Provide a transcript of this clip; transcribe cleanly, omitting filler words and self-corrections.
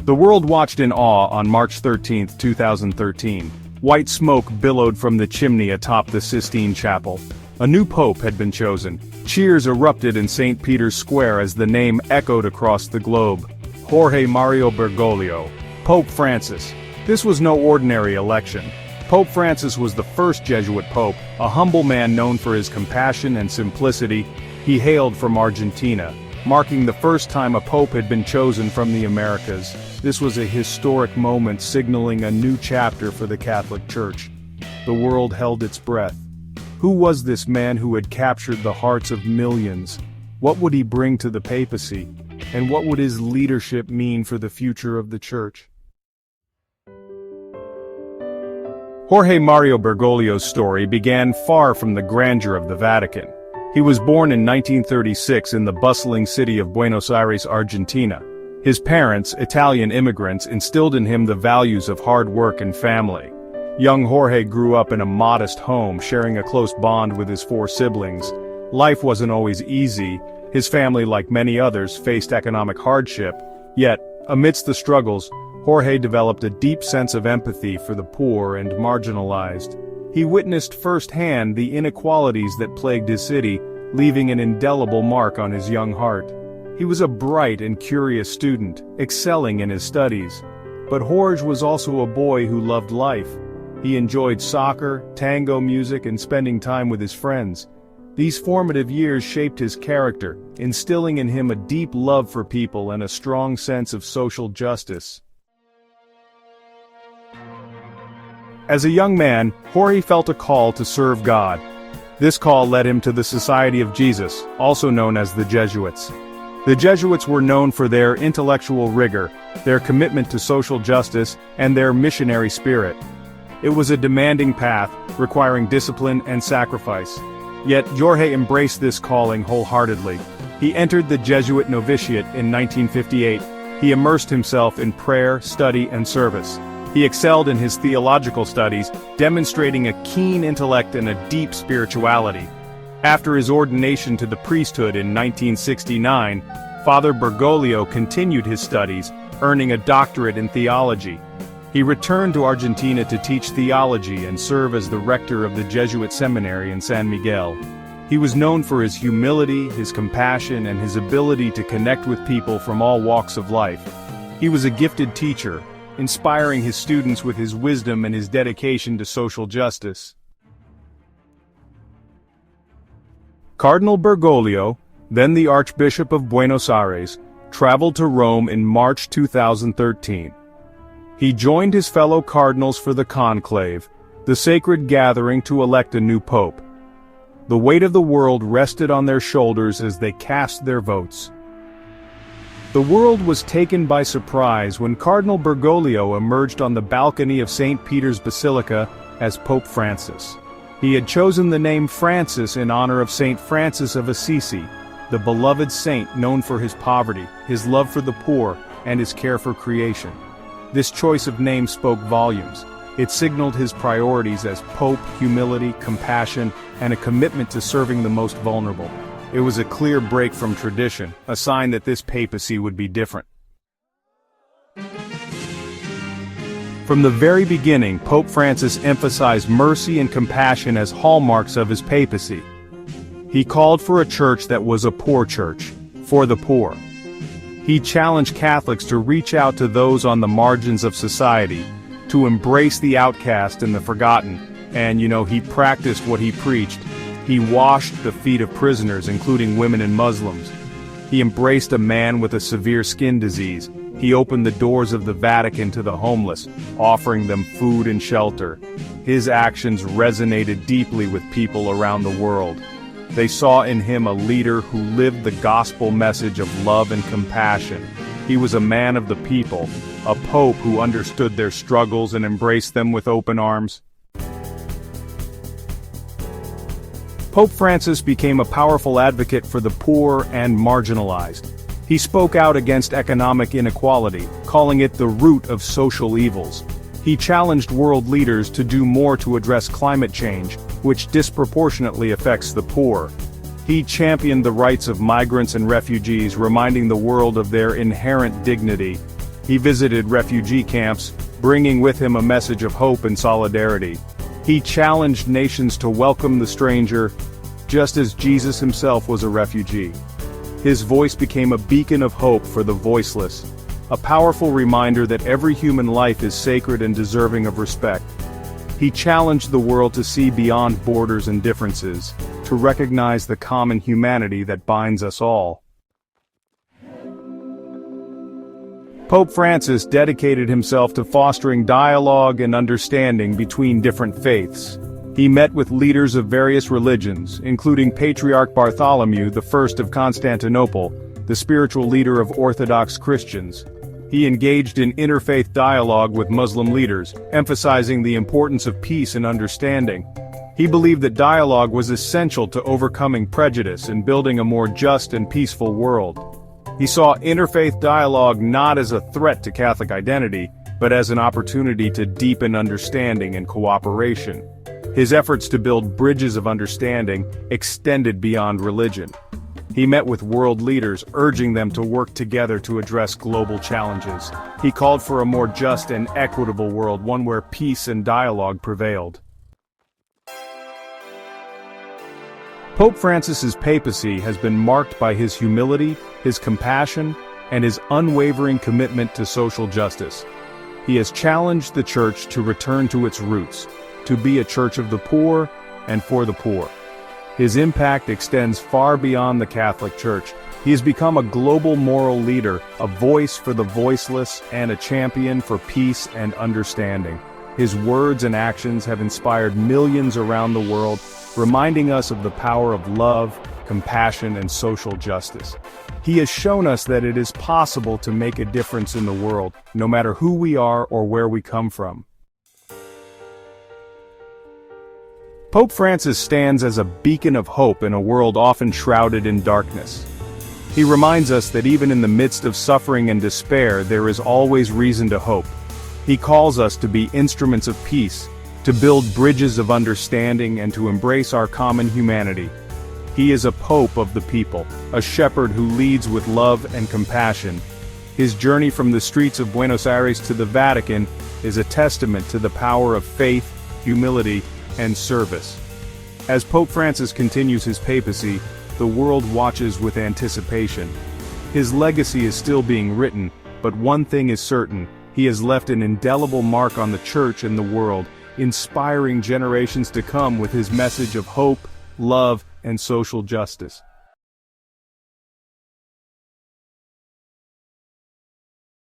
The world watched in awe on March 13, 2013. White smoke billowed from the chimney atop the Sistine Chapel. A new pope had been chosen. Cheers erupted in St. Peter's Square as the name echoed across the globe. Jorge Mario Bergoglio, Pope Francis. This was no ordinary election. Pope Francis was the first Jesuit pope, a humble man known for his compassion and simplicity. He hailed from Argentina, marking the first time a pope had been chosen from the Americas. This was a historic moment signaling a new chapter for the Catholic Church. The world held its breath. Who was this man who had captured the hearts of millions? What would he bring to the papacy? And what would his leadership mean for the future of the Church? Jorge Mario Bergoglio's story began far from the grandeur of the Vatican. He was born in 1936 in the bustling city of Buenos Aires, Argentina. His parents, Italian immigrants, instilled in him the values of hard work and family. Young Jorge grew up in a modest home, sharing a close bond with his 4 siblings. Life wasn't always easy. His family, like many others, faced economic hardship. Yet, amidst the struggles, Jorge developed a deep sense of empathy for the poor and marginalized. He witnessed firsthand the inequalities that plagued his city, leaving an indelible mark on his young heart. He was a bright and curious student, excelling in his studies. But Jorge was also a boy who loved life. He enjoyed soccer, tango music, and spending time with his friends. These formative years shaped his character, instilling in him a deep love for people and a strong sense of social justice. As a young man, Jorge felt a call to serve God. This call led him to the Society of Jesus, also known as the Jesuits. The Jesuits were known for their intellectual rigor, their commitment to social justice, and their missionary spirit. It was a demanding path, requiring discipline and sacrifice. Yet Jorge embraced this calling wholeheartedly. He entered the Jesuit novitiate in 1958. He immersed himself in prayer, study, and service. He excelled in his theological studies, demonstrating a keen intellect and a deep spirituality. After his ordination to the priesthood in 1969, Father Bergoglio continued his studies, earning a doctorate in theology. He returned to Argentina to teach theology and serve as the rector of the Jesuit seminary in San Miguel. He was known for his humility, his compassion, and his ability to connect with people from all walks of life. He was a gifted teacher, inspiring his students with his wisdom and his dedication to social justice. Cardinal Bergoglio, then the Archbishop of Buenos Aires, traveled to Rome in March 2013. He joined his fellow cardinals for the conclave, the sacred gathering to elect a new pope. The weight of the world rested on their shoulders as they cast their votes. The world was taken by surprise when Cardinal Bergoglio emerged on the balcony of St. Peter's Basilica as Pope Francis. He had chosen the name Francis in honor of St. Francis of Assisi, the beloved saint known for his poverty, his love for the poor, and his care for creation. This choice of name spoke volumes. It signaled his priorities as Pope: humility, compassion, and a commitment to serving the most vulnerable. It was a clear break from tradition, a sign that this papacy would be different. From the very beginning, Pope Francis emphasized mercy and compassion as hallmarks of his papacy. He called for a church that was a poor church, for the poor. He challenged Catholics to reach out to those on the margins of society, to embrace the outcast and the forgotten, and he practiced what he preached. He washed the feet of prisoners, including women and Muslims. He embraced a man with a severe skin disease. He opened the doors of the Vatican to the homeless, offering them food and shelter. His actions resonated deeply with people around the world. They saw in him a leader who lived the gospel message of love and compassion. He was a man of the people, a pope who understood their struggles and embraced them with open arms. Pope Francis became a powerful advocate for the poor and marginalized. He spoke out against economic inequality, calling it the root of social evils. He challenged world leaders to do more to address climate change, which disproportionately affects the poor. He championed the rights of migrants and refugees, reminding the world of their inherent dignity. He visited refugee camps, bringing with him a message of hope and solidarity. He challenged nations to welcome the stranger, just as Jesus himself was a refugee. His voice became a beacon of hope for the voiceless, a powerful reminder that every human life is sacred and deserving of respect. He challenged the world to see beyond borders and differences, to recognize the common humanity that binds us all. Pope Francis dedicated himself to fostering dialogue and understanding between different faiths. He met with leaders of various religions, including Patriarch Bartholomew I of Constantinople, the spiritual leader of Orthodox Christians. He engaged in interfaith dialogue with Muslim leaders, emphasizing the importance of peace and understanding. He believed that dialogue was essential to overcoming prejudice and building a more just and peaceful world. He saw interfaith dialogue not as a threat to Catholic identity, but as an opportunity to deepen understanding and cooperation. His efforts to build bridges of understanding extended beyond religion. He met with world leaders, urging them to work together to address global challenges. He called for a more just and equitable world, one where peace and dialogue prevailed. Pope Francis's papacy has been marked by his humility, his compassion, and his unwavering commitment to social justice. He has challenged the Church to return to its roots, to be a church of the poor and for the poor. His impact extends far beyond the Catholic Church. He has become a global moral leader, a voice for the voiceless, and a champion for peace and understanding. His words and actions have inspired millions around the world, reminding us of the power of love, compassion, and social justice. He has shown us that it is possible to make a difference in the world, no matter who we are or where we come from. Pope Francis stands as a beacon of hope in a world often shrouded in darkness. He reminds us that even in the midst of suffering and despair, there is always reason to hope. He calls us to be instruments of peace, to build bridges of understanding, and to embrace our common humanity. He is a pope of the people, a shepherd who leads with love and compassion. His journey from the streets of Buenos Aires to the Vatican is a testament to the power of faith, humility, and service. As Pope Francis continues his papacy, the world watches with anticipation. His legacy is still being written, but one thing is certain: he has left an indelible mark on the Church and the world, inspiring generations to come with his message of hope, love, and social justice.